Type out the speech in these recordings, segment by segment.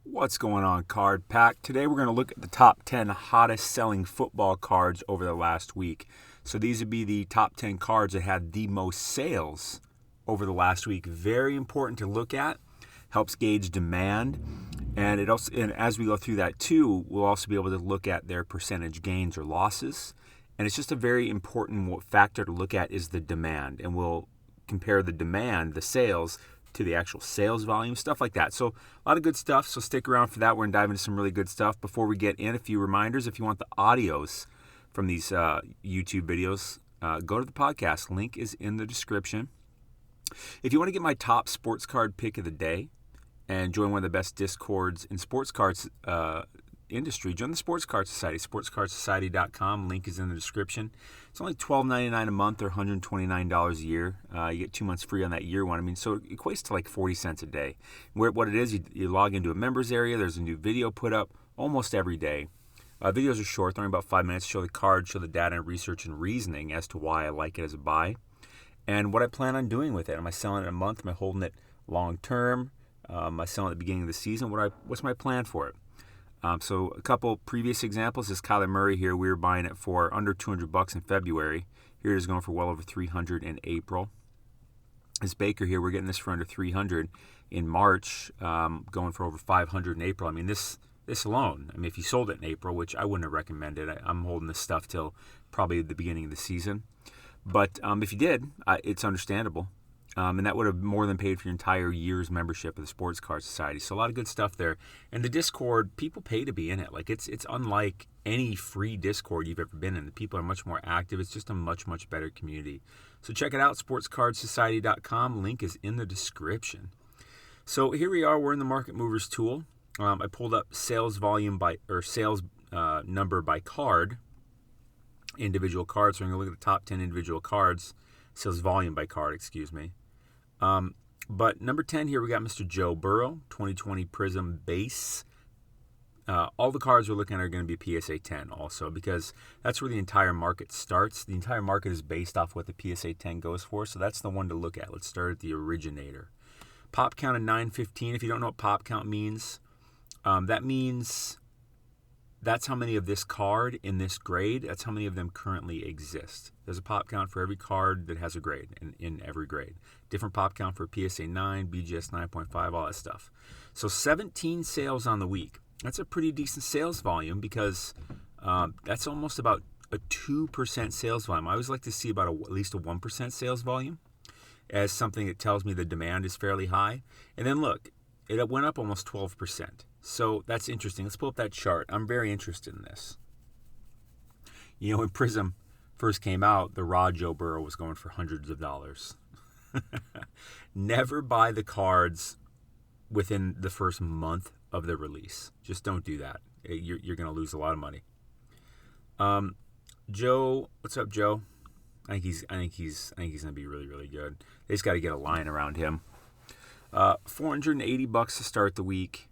What's going on, Card Pack? Today we're going to look at the top 10 hottest selling football cards over the last week. So these would be the top 10 cards that had the most sales over the last week. Very important to look at. Helps gauge demand. And as we go through that too, we'll also be able to look at their percentage gains or losses. And it's just a very important factor to look at is the demand. And we'll compare the demand, the sales, to the actual sales volume, stuff like that. So a lot of good stuff, so stick around for that. We're going to dive into some really good stuff. Before we get in, a few reminders. If you want the audios from these YouTube videos, go to the podcast. Link is in the description. If you want to get my top sports card pick of the day and join one of the best discords in sports cards industry, join the Sports Card Society, SportsCardSociety.com. Link is in the description. It's only $12.99 a month or $129 a year. You get 2 months free on that year one. I mean, so it equates to like 40 cents a day. What it is, you log into a members area. There's a new video put up almost every day. Videos are short. They're only about 5 minutes. Show the card, show the data and research and reasoning as to why I like it as a buy. And what I plan on doing with it. Am I selling it in a month? Am I holding it long term? Am I selling it at the beginning of the season? What's my plan for it? So a couple previous examples is Kyler Murray here. We were buying it for under $200 in February. Here it is going for well over $300 in April. This Baker here, we're getting this for under $300 in March, going for over $500 in April. I mean, this alone, I mean, if you sold it in April, which I wouldn't have recommended, I'm holding this stuff till probably the beginning of the season. But if you did, it's understandable. And that would have more than paid for your entire year's membership of the Sports Card Society. So a lot of good stuff there. And the Discord, people pay to be in it. Like it's unlike any free Discord you've ever been in. The people are much more active. It's just a much, much better community. So check it out, SportsCardSociety.com. Link is in the description. So here we are. We're in the Market Movers tool. I pulled up sales volume sales number by card, individual cards. So we're going to look at the top 10 individual cards, sales volume by card, excuse me. But number 10 here, we got Mr. Joe Burrow, 2020 Prism Base. All the cards we're looking at are going to be PSA 10 also, because that's where the entire market starts. The entire market is based off what the PSA 10 goes for, so that's the one to look at. Let's start at the originator. Pop count of 915. If you don't know what pop count means, that means that's how many of this card in this grade, that's how many of them currently exist. There's a pop count for every card that has a grade in every grade. Different pop count for PSA 9, BGS 9.5, all that stuff. So 17 sales on the week. That's a pretty decent sales volume because that's almost about a 2% sales volume. I always like to see about at least a 1% sales volume as something that tells me the demand is fairly high. And then look, it went up almost 12%. So that's interesting. Let's pull up that chart. I'm very interested in this. You know, when Prism first came out, the raw Joe Burrow was going for hundreds of dollars. Never buy the cards within the first month of the release. Just don't do that. You're going to lose a lot of money. Joe, what's up, Joe? I think he's going to be really, really good. They just got to get a line around him. $480 to start the week.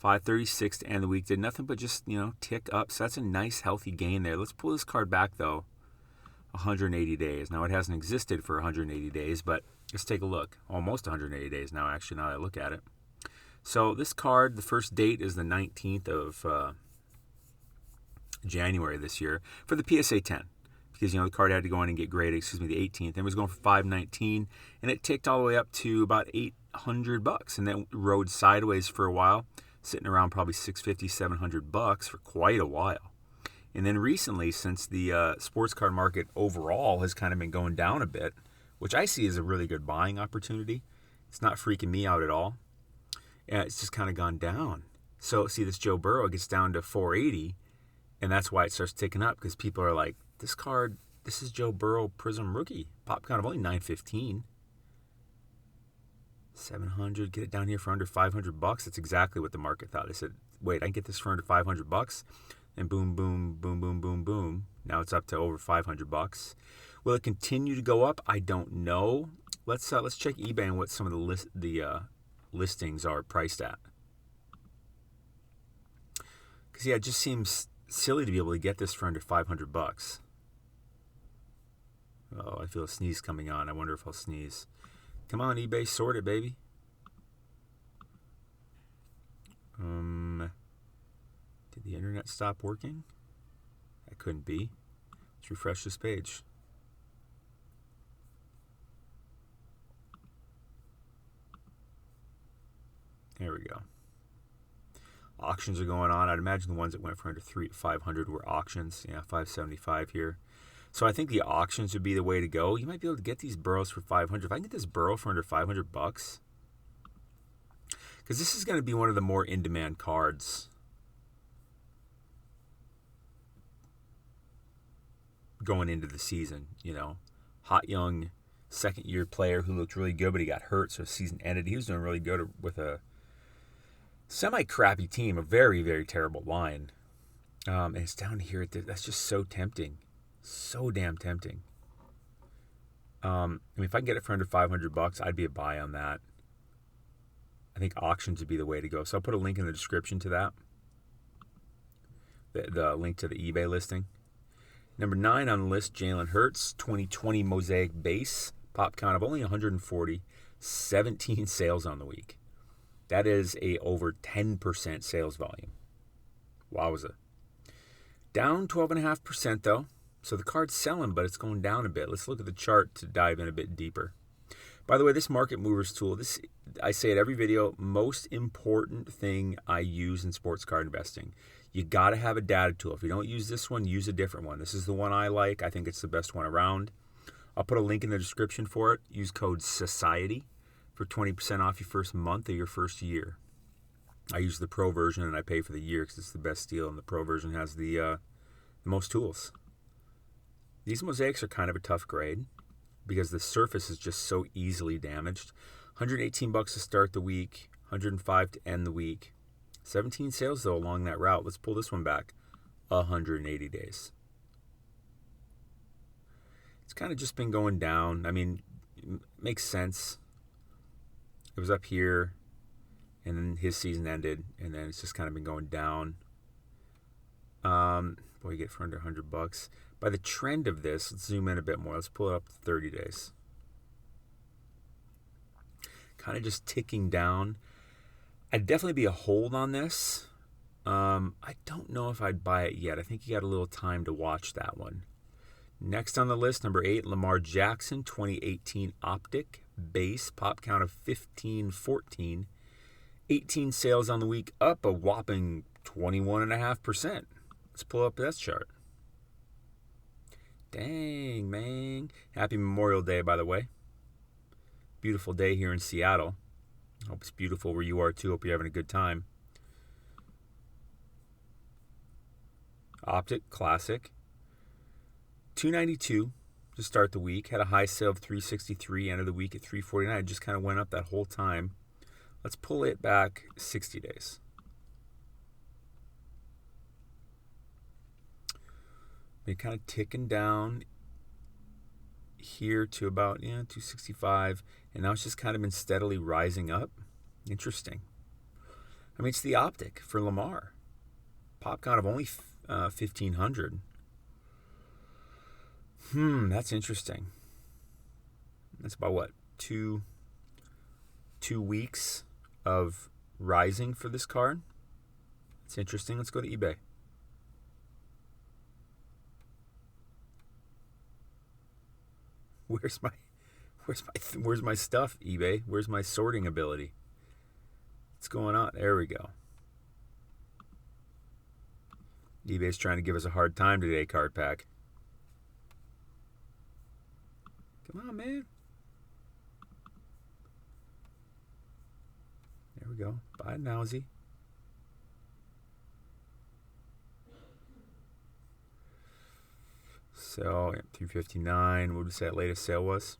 $536 to end the week. Did nothing but just, tick up. So that's a nice, healthy gain there. Let's pull this card back, though. 180 days. Now, it hasn't existed for 180 days, but let's take a look. Almost 180 days now, actually, now that I look at it. So this card, the first date is the 19th of January this year for the PSA 10. Because, the card had to go in and get graded, the 18th. And it was going for $519, and it ticked all the way up to about $800, and then rode sideways for a while, sitting around probably $650, $700 for quite a while. And then recently, since the sports card market overall has kind of been going down a bit, which I see as a really good buying opportunity, it's not freaking me out at all. Yeah, it's just kind of gone down. So see, this Joe Burrow gets down to 480, and that's why it starts ticking up, because people are like, this card, this is Joe Burrow Prism Rookie. Pop count of only 915. 700, get it down here for under $500. That's exactly what the market thought. They said, wait, I can get this for under $500. And boom, boom, boom, boom, boom, boom. Now it's up to over $500. Will it continue to go up? I don't know. Let's check eBay and what some of the listings are priced at. Because it just seems silly to be able to get this for under $500. Oh, I feel a sneeze coming on. I wonder if I'll sneeze. Come on, eBay, sort it, baby. that stop working? That couldn't be. Let's refresh this page. There we go. Auctions are going on. I'd imagine the ones that went for under 500 were auctions. Yeah, 575 here. So I think the auctions would be the way to go. You might be able to get these Burrows for 500. If I can get this Burrow for under $500, because this is going to be one of the more in-demand cards going into the season. You know, hot young second-year player who looked really good, but he got hurt, so the season ended. He was doing really good with a semi-crappy team, a very, very terrible line. And it's down here. That's just so tempting. So damn tempting. I mean, if I can get it for under $500, I'd be a buy on that. I think auctions would be the way to go. So I'll put a link in the description to that. The link to the eBay listing. Number 9 on the list, Jalen Hurts, 2020 Mosaic base. Pop count of only 140. 17 sales on the week. That is a over 10% sales volume. Wowza. Down 12.5% though. So the card's selling, but it's going down a bit. Let's look at the chart to dive in a bit deeper. By the way, this Market Movers tool, I say it every video, most important thing I use in sports card investing. You got to have a data tool. If you don't use this one, use a different one. This is the one I like. I think it's the best one around. I'll put a link in the description for it. Use code SOCIETY for 20% off your first month of your first year. I use the Pro version and I pay for the year because it's the best deal, and the Pro version has the most tools. These mosaics are kind of a tough grade because the surface is just so easily damaged. $118 to start the week, $105 to end the week. 17 sales though along that route. Let's pull this one back. 180 days. It's kind of just been going down. I mean, it makes sense. It was up here, and then his season ended, and then it's just kind of been going down. Boy, you get for under $100. By the trend of this, let's zoom in a bit more. Let's pull it up to 30 days. Kind of just ticking down. I'd definitely be a hold on this. I don't know if I'd buy it yet. I think you got a little time to watch that one. Next on the list, number 8, Lamar Jackson, 2018 Optic base, pop count of 1514. 18 sales on the week, up a whopping 21.5%. Let's pull up that chart. Dang, man. Happy Memorial Day, by the way. Beautiful day here in Seattle. Hope it's beautiful where you are, too. Hope you're having a good time. Optic, classic. 292 to start the week. Had a high sale of 363. Ended the week at 349. It just kind of went up that whole time. Let's pull it back 60 days. Been kind of ticking down here to about 265, and now it's just kind of been steadily rising up. Interesting. I mean, it's the Optic for Lamar. Pop count of only 1,500. That's interesting. That's about what, two weeks of rising for this card. It's interesting. Let's go to eBay. Where's my stuff, eBay? Where's my sorting ability? What's going on? There we go. eBay's trying to give us a hard time today, Card Pack. Come on, man. There we go. Buy it nowsy. So, $359. What did we say that latest sale was?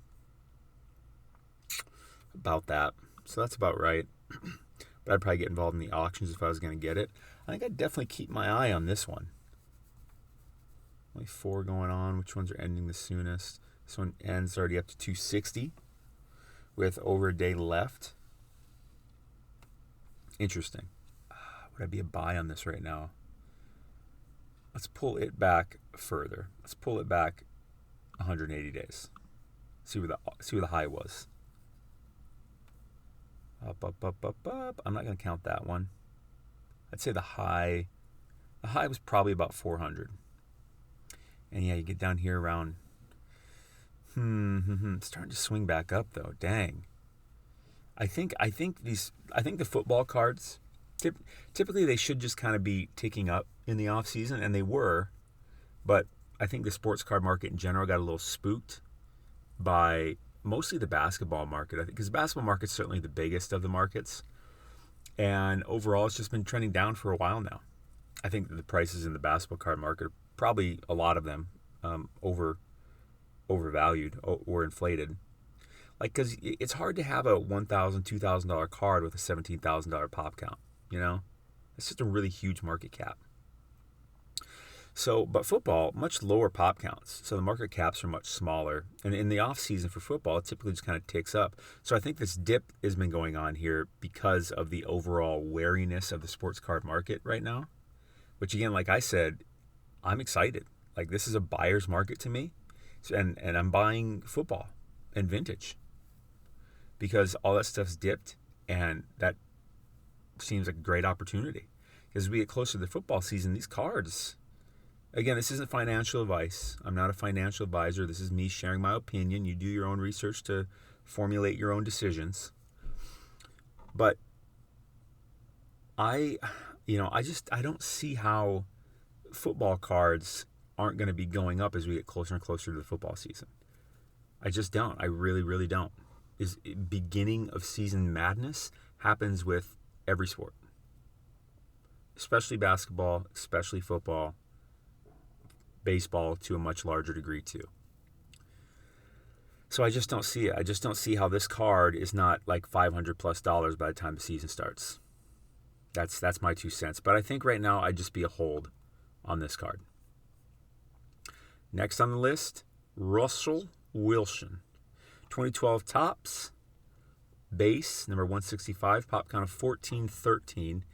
About that. So that's about right. But I'd probably get involved in the auctions if I was going to get it. I think I'd definitely keep my eye on this one. Only 4 going on. Which ones are ending the soonest? This one ends already up to 260 with over a day left. Interesting. Would I be a buy on this right now? Let's pull it back further. Let's pull it back 180 days. See where the high was. Up. I'm not going to count that one. I'd say the high The high was probably about 400. And yeah, you get down here around, it's starting to swing back up though. Dang. I think the football cards, typically they should just kind of be ticking up in the off season, and they were, but I think the sports card market in general got a little spooked by mostly the basketball market. I think because the basketball market's certainly the biggest of the markets, and overall it's just been trending down for a while now. I think that the prices in the basketball card market are probably, a lot of them, overvalued or inflated. Like, because it's hard to have a $1,000, $2,000 card with a $17,000 pop count, you know? It's just a really huge market cap. So, but football, much lower pop counts. So the market caps are much smaller. And in the off season for football, it typically just kind of ticks up. So I think this dip has been going on here because of the overall wariness of the sports card market right now. Which again, like I said, I'm excited. Like, this is a buyer's market to me. And I'm buying football and vintage. Because all that stuff's dipped, and that seems like a great opportunity. Because as we get closer to the football season, these cards, again, this isn't financial advice. I'm not a financial advisor. This is me sharing my opinion. You do your own research to formulate your own decisions. But I don't see how football cards aren't going to be going up as we get closer and closer to the football season. I just don't. I really, really don't. Is beginning of season madness happens with every sport, especially basketball, especially football, baseball to a much larger degree too. So I just don't see it. I just don't see how this card is not like $500+ by the time the season starts. That's my 2 cents. But I think right now I'd just be a hold on this card. Next on the list, Russell Wilson. 2012 tops, base, number 165, pop count of 1413,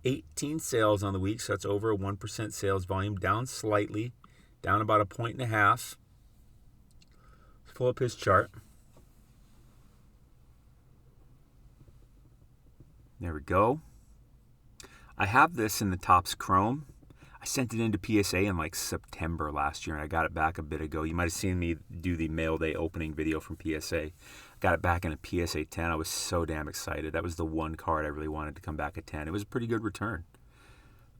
18 sales on the week, so that's over a 1% sales volume, down slightly, down about 1.5 points. Let's pull up his chart. There we go. I have this in the Topps Chrome. I sent it into PSA in like September last year, and I got it back a bit ago. You might have seen me do the mail day opening video from PSA. Got it back in a PSA 10. I was so damn excited. That was the one card I really wanted to come back at 10. It was a pretty good return.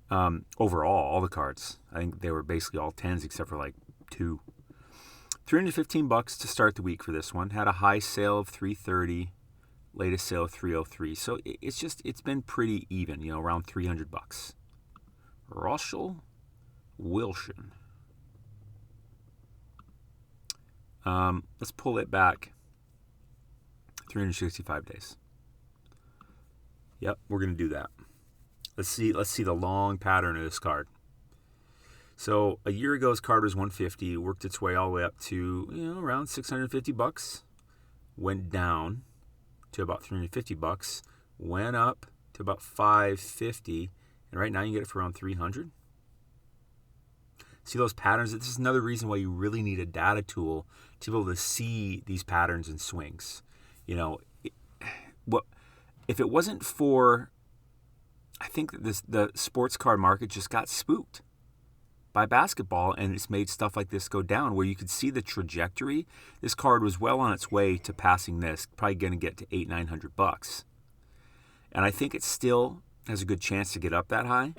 Overall, all the cards, I think they were basically all 10s except for like 2. $315 to start the week for this one. Had a high sale of $330, latest sale of $303. So it's been pretty even, around $300. Russell Wilson. Let's pull it back 365 days. Yep, we're going to do that. Let's see the long pattern of this card. So a year ago, this card was $150, worked its way all the way up to around $650. Went down to about $350. Went up to about $550. And right now you can get it for around $300. See those patterns? This is another reason why you really need a data tool to be able to see these patterns and swings. If it wasn't for, I think that the sports card market just got spooked by basketball, and it's made stuff like this go down where you could see the trajectory. This card was well on its way to passing this, probably going to get to $800-900. And I think it still has a good chance to get up that high.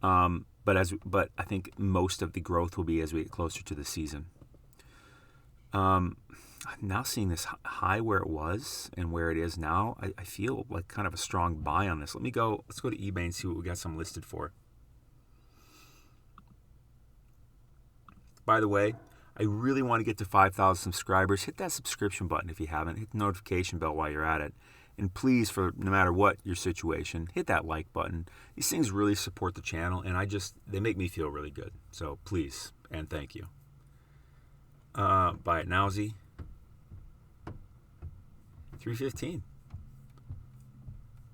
But I think most of the growth will be as we get closer to the season. I'm now seeing this high where it was and where it is now. I feel like kind of a strong buy on this. Let's go to eBay and see what we got some listed for. By the way, I really want to get to 5,000 subscribers. Hit that subscription button if you haven't. Hit the notification bell while you're at it. And please, for no matter what your situation, hit that like button. These things really support the channel, and they make me feel really good. So please, and thank you. Buy it nowsy. $315.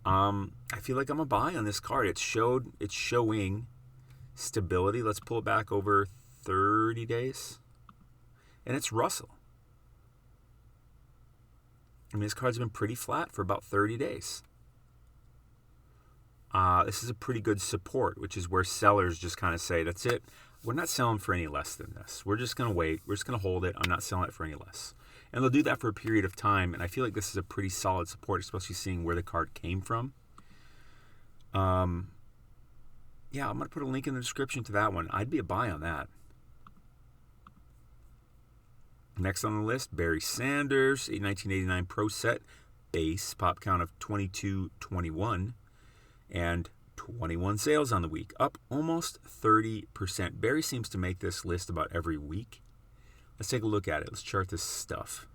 I feel like I'm a buy on this card. It's showing stability. Let's pull it back over 30 days. And it's Russell. This card's been pretty flat for about 30 days. this is a pretty good support, which is where sellers just kind of say, that's it. We're not selling for any less than this. We're just going to wait. We're just going to hold it. I'm not selling it for any less. And they'll do that for a period of time. And I feel like this is a pretty solid support, especially seeing where the card came from. Yeah, I'm going to put a link in the description to that one. I'd be a buy on that. Next on the list, Barry Sanders, a 1989 Pro Set base, pop count of 2221, and 21 sales on the week, up almost 30%. Barry seems to make this list about every week. Let's take a look at it. Let's chart this stuff.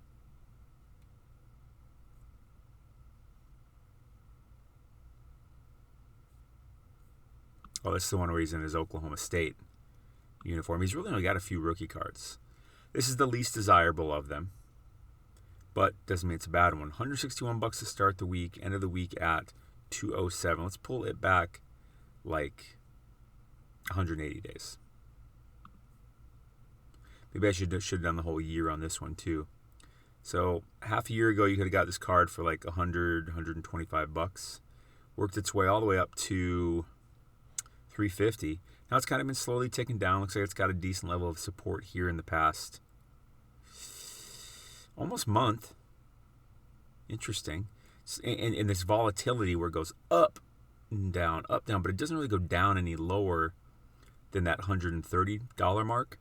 Oh, this is the one where he's in his Oklahoma State uniform. He's really only got a few rookie cards. This is the least desirable of them, but doesn't mean it's a bad one. $161 to start the week, end of the week at $207. Let's pull it back like 180 days. Maybe I should have done the whole year on this one too. So half a year ago, you could have got this card for like $125. Worked its way all the way up to $350. Now it's kind of been slowly ticking down. Looks like it's got a decent level of support here in the past almost month. Interesting. And this volatility where it goes up and down, but it doesn't really go down any lower than that $130 mark.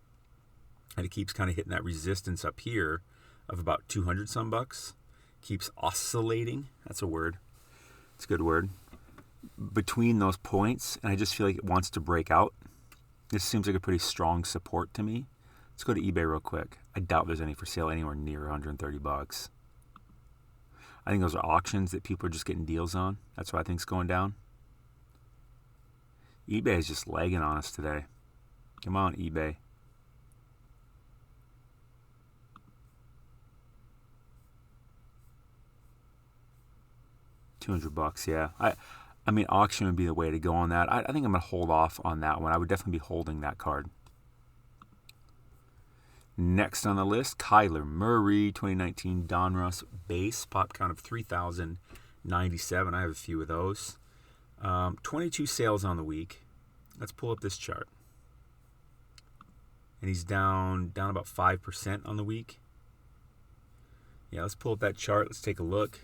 And it keeps kind of hitting that resistance up here of about 200 some bucks. Keeps oscillating. That's a word. It's a good word. Between those points, and I just feel like it wants to break out. This seems like a pretty strong support to me. Let's go to eBay real quick. I doubt there's any for sale anywhere near $130. I think those are auctions that people are just getting deals on. That's what I think's going down. eBay is just lagging on us today. Come on, eBay. $200, yeah. I mean, auction would be the way to go on that. I think I'm going to hold off on that one. I would definitely be holding that card. Next on the list, Kyler Murray, 2019 Donruss base, pop count of 3,097. I have a few of those. 22 sales on the week. Let's pull up this chart. And he's down about 5% on the week. Yeah, let's pull up that chart. Let's take a look.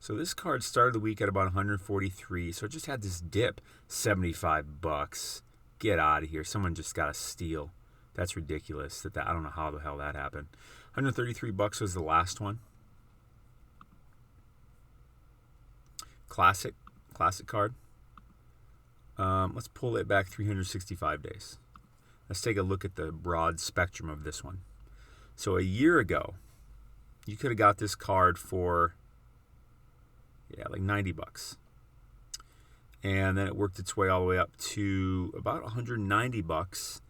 So this card started the week at about 143. So it just had this dip, $75. Get out of here. Someone just got a steal. That's ridiculous. I don't know how the hell that happened. $133 was the last one. Classic card. Let's pull it back 365 days. Let's take a look at the broad spectrum of this one. So a year ago, you could have got this card for like $90. And then it worked its way all the way up to about $190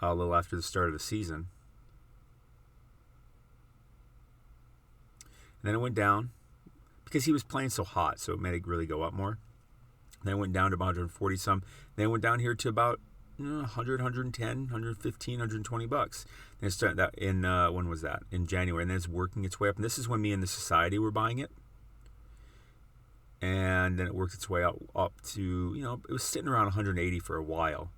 a little after the start of the season. And then it went down because he was playing so hot, so it made it really go up more. Then it went down to about 140 some. Then it went down here to about 100, 110, 115, $120. Then it started that in when was that? In January. And then it's working its way up. And this is when me and the society were buying it. And then it worked its way up to, it was sitting around 180 for a while.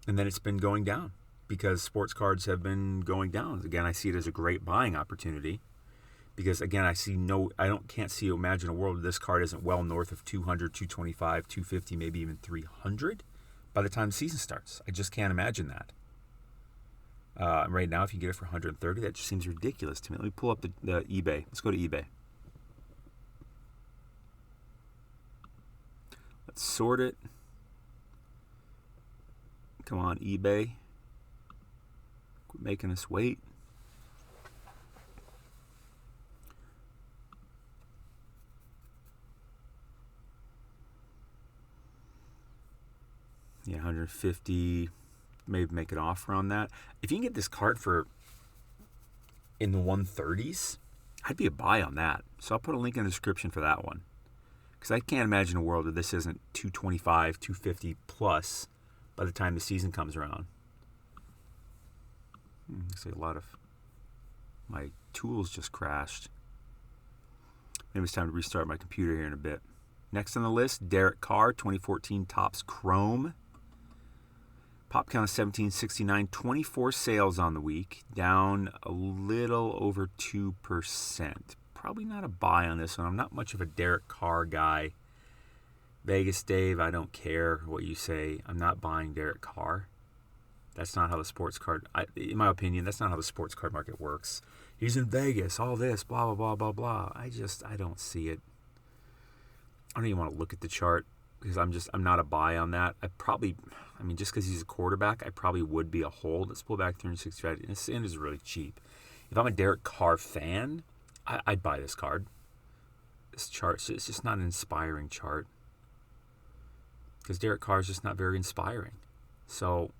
And then it's been going down because sports cards have been going down. Again, I see it as a great buying opportunity because, again, can't imagine a world where this card isn't well north of 200, 225, 250, maybe even 300 by the time the season starts. I just can't imagine that. Right now, if you get it for 130, that just seems ridiculous to me. Let me pull up the eBay. Let's go to eBay. Let's sort it. Come on, eBay. Quit making us wait. Yeah, 150. Maybe make an offer on that. If you can get this card for in the 130s, I'd be a buy on that. So I'll put a link in the description for that one. Because I can't imagine a world where this isn't 225, 250 plus by the time the season comes around. Looks like a lot of My tools just crashed. Maybe it's time to restart my computer here in a bit. Next on the list, Derek Carr, 2014 Topps Chrome. Pop count of 1769, 24 sales on the week, down a little over 2%. Probably not a buy on this one. I'm not much of a Derek Carr guy. Vegas Dave, I don't care what you say. I'm not buying Derek Carr. That's not how the sports card, in my opinion, that's not how the sports card market works. He's in Vegas, all this, blah, blah, blah, blah, blah. I don't see it. I don't even want to look at the chart because I'm not a buy on that. Just because he's a quarterback, I probably would be a hold. Let's pull back 365. This end is really cheap. If I'm a Derek Carr fan, I'd buy this card. This chart, it's just not an inspiring chart. Because Derek Carr is just not very inspiring. So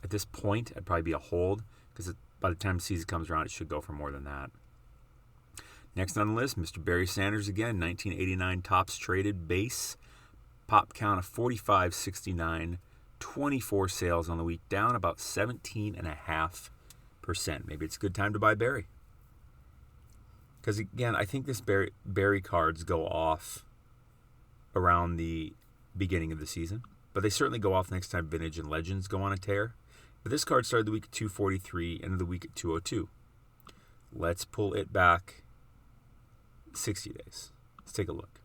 at this point, I'd probably be a hold because by the time the season comes around, it should go for more than that. Next on the list, Mr. Barry Sanders again, 1989 Topps traded base. Pop count of 4569, 24 sales on the week, down about 17.5%. Maybe it's a good time to buy Barry. Because again, I think this Barry cards go off around the beginning of the season. But they certainly go off next time Vintage and Legends go on a tear. But this card started the week at 243, ended the week at 202. Let's pull it back 60 days. Let's take a look.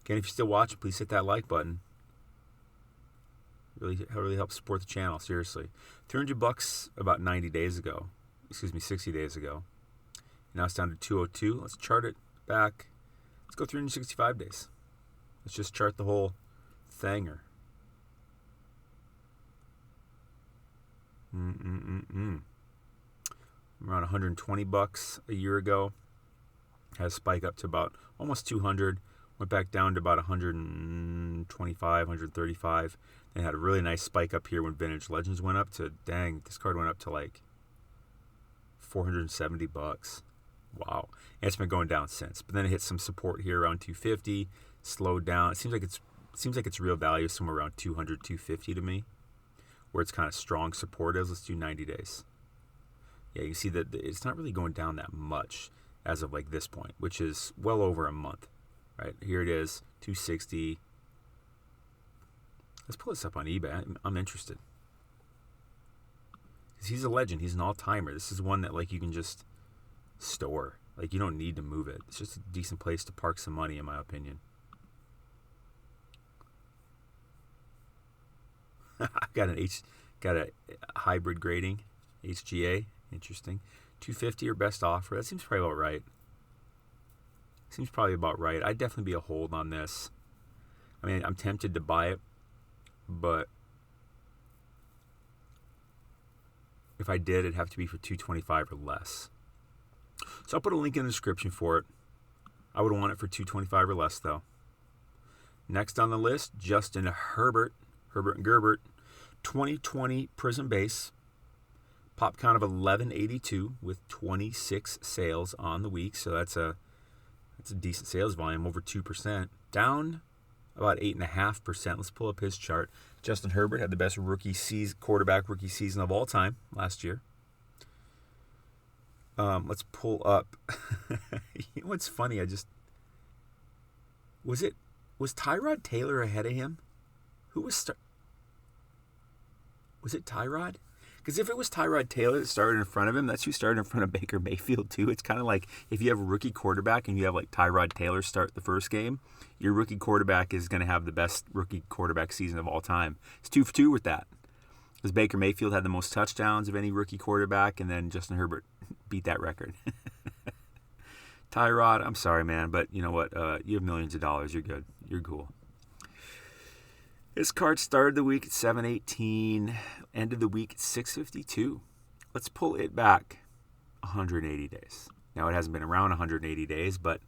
Again, if you're still watching, please hit that like button. Really helps support the channel, seriously. $300 about 60 days ago. Now it's down to 202. Let's chart it back. Let's go 365 days. Let's just chart the whole thanger. Around $120 a year ago. Had a spike up to about almost 200. Went back down to about 125, 135. Then had a really nice spike up here when Vintage Legends went up to, this card went up to like $470. Wow. And it's been going down since. But then it hit some support here around 250, slowed down. It seems like its real value is somewhere around 200, 250 to me, where it's kind of strong support is. Let's do 90 days. Yeah, you can see that it's not really going down that much as of like this point, which is well over a month. Right, here it is, 260. Let's pull this up on eBay. I'm interested. Because he's a legend. He's an all-timer. This is one that like you can just store. Like you don't need to move it. It's just a decent place to park some money, in my opinion. I've got a hybrid grading, HGA. Interesting. 250 or best offer. That seems probably about right. I'd definitely be a hold on this. I mean, I'm tempted to buy it, but if I did, it'd have to be for $225 or less. So I'll put a link in the description for it. I would want it for $225 or less, though. Next on the list, Justin Herbert and Gerbert, 2020 Prism Base. Pop count of 1182 with 26 sales on the week. So that's a decent sales volume, over 2%. Down about 8.5%. Let's pull up his chart. Justin Herbert had the best quarterback rookie season of all time last year. Let's pull up. You know what's funny? Was Tyrod Taylor ahead of him? Was it Tyrod? Because if it was Tyrod Taylor that started in front of him, that's who started in front of Baker Mayfield too. It's kind of like if you have a rookie quarterback and you have like Tyrod Taylor start the first game, your rookie quarterback is going to have the best rookie quarterback season of all time. It's 2 for 2 with that. Because Baker Mayfield had the most touchdowns of any rookie quarterback, and then Justin Herbert beat that record. Tyrod, I'm sorry, man, but you know what? You have millions of dollars. You're good. You're cool. This card started the week at 718, ended the week at 652. Let's pull it back 180 days. Now, it hasn't been around 180 days, but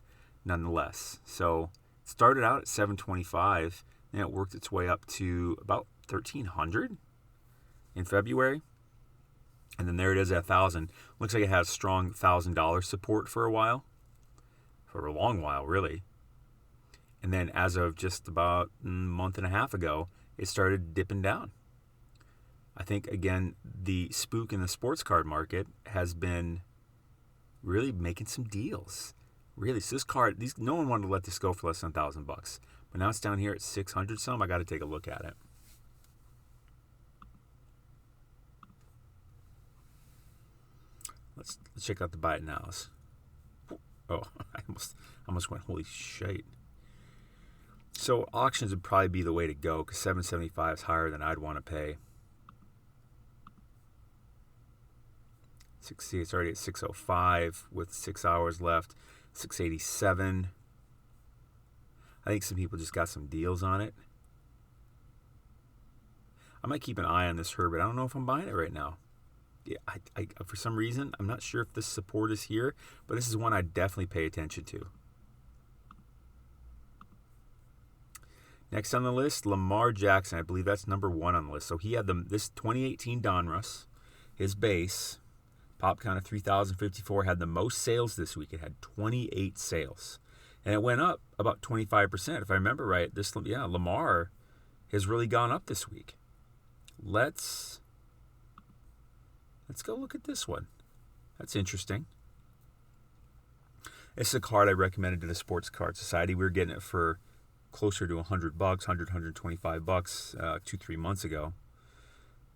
nonetheless. So, it started out at 725, and it worked its way up to about 1,300 in February. And then there it is at 1,000. Looks like it has strong $1,000 support for a while. For a long while, really. And then as of just about a month and a half ago, it started dipping down. I think, again, the spook in the sports card market has been really making some deals. Really, so this card, no one wanted to let this go for less than $1,000, but now it's down here at 600 some. I got to take a look at it. Let's check out the buy it nows. Oh, I almost went holy shit. So auctions would probably be the way to go because $775 is higher than I'd want to pay. It's already at 605 with 6 hours left. 687. I think some people just got some deals on it. I might keep an eye on this Herbert. I don't know if I'm buying it right now. Yeah, I for some reason, I'm not sure if this support is here, but this is one I definitely pay attention to. Next on the list, Lamar Jackson. I believe that's number 1 on the list. So he had this 2018 Donruss, his base, pop count of 3,054, had the most sales this week. It had 28 sales. And it went up about 25%. If I remember right, Lamar has really gone up this week. Let's go look at this one. That's interesting. This is a card I recommended to the Sports Card Society. We were getting it for closer to $100, $125 2-3 months ago.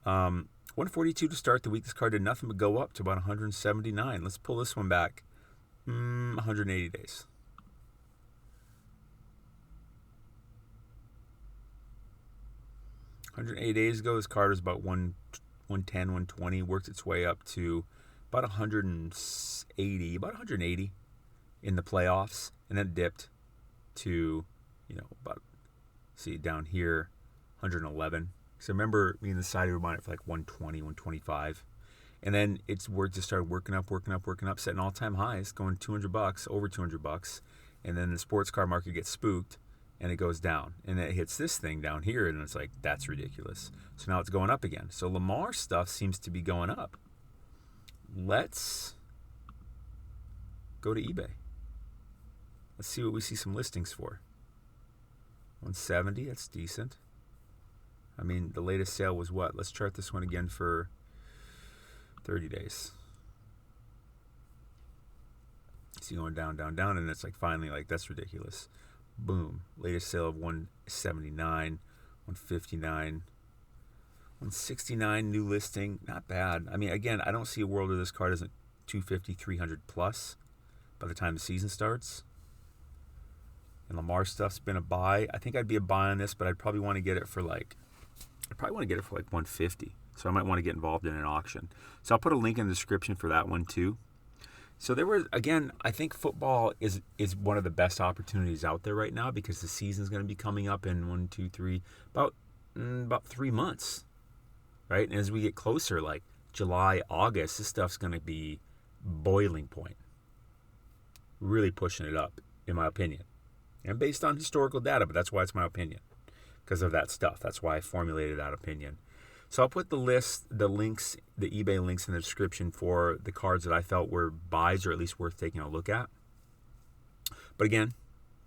142 to start the week. This card did nothing but go up to about 179. Let's pull this one back 180 days. $180 days ago, this card was about 110, 120. Worked its way up to about 180 in the playoffs, and then dipped to, about, down here, 111. So remember, me and the side were buying it for like 120, 125. And then just started working up, setting all-time highs, going $200, over $200. And then the sports car market gets spooked, and it goes down. And it hits this thing down here, and it's like, that's ridiculous. So now it's going up again. So Lamar stuff seems to be going up. Let's go to eBay. Let's see what we see some listings for. 170, that's decent. I mean, the latest sale was what? Let's chart this one again for 30 days. See, going down, and it's like finally, like, that's ridiculous. Boom. Latest sale of 179, 159, 169 new listing. Not bad. I mean, again, I don't see a world where this card isn't 250, 300 plus by the time the season starts. And Lamar stuff's been a buy. I think I'd be a buy on this, but I'd probably want to get it for like 150. So I might want to get involved in an auction. So I'll put a link in the description for that one too. So there was, again, I think football is one of the best opportunities out there right now because the season's going to be coming up in about 3 months, right? And as we get closer, like July, August, this stuff's going to be boiling point. Really pushing it up, in my opinion. And based on historical data, but that's why it's my opinion. Because of that stuff. That's why I formulated that opinion. So I'll put the links, the eBay links in the description for the cards that I felt were buys or at least worth taking a look at. But again,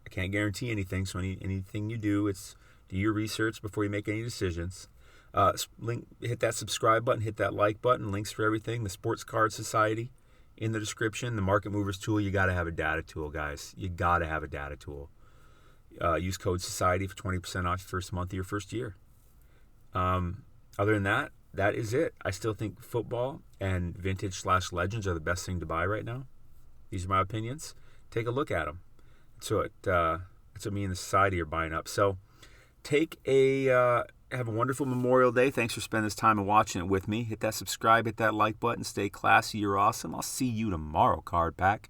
I can't guarantee anything. So anything you do, it's do your research before you make any decisions. Hit that subscribe button, hit that like button. Links for everything. The Sports Card Society in the description. The Market Movers tool. You got to have a data tool, guys. You got to have a data tool. Use code SOCIETY for 20% off your first month of your first year. Other than that, that is it. I still think football and vintage/legends are the best thing to buy right now. These are my opinions. Take a look at them. That's what me and the society are buying up. So have a wonderful Memorial Day. Thanks for spending this time and watching it with me. Hit that subscribe, hit that like button. Stay classy. You're awesome. I'll see you tomorrow, Card Pack.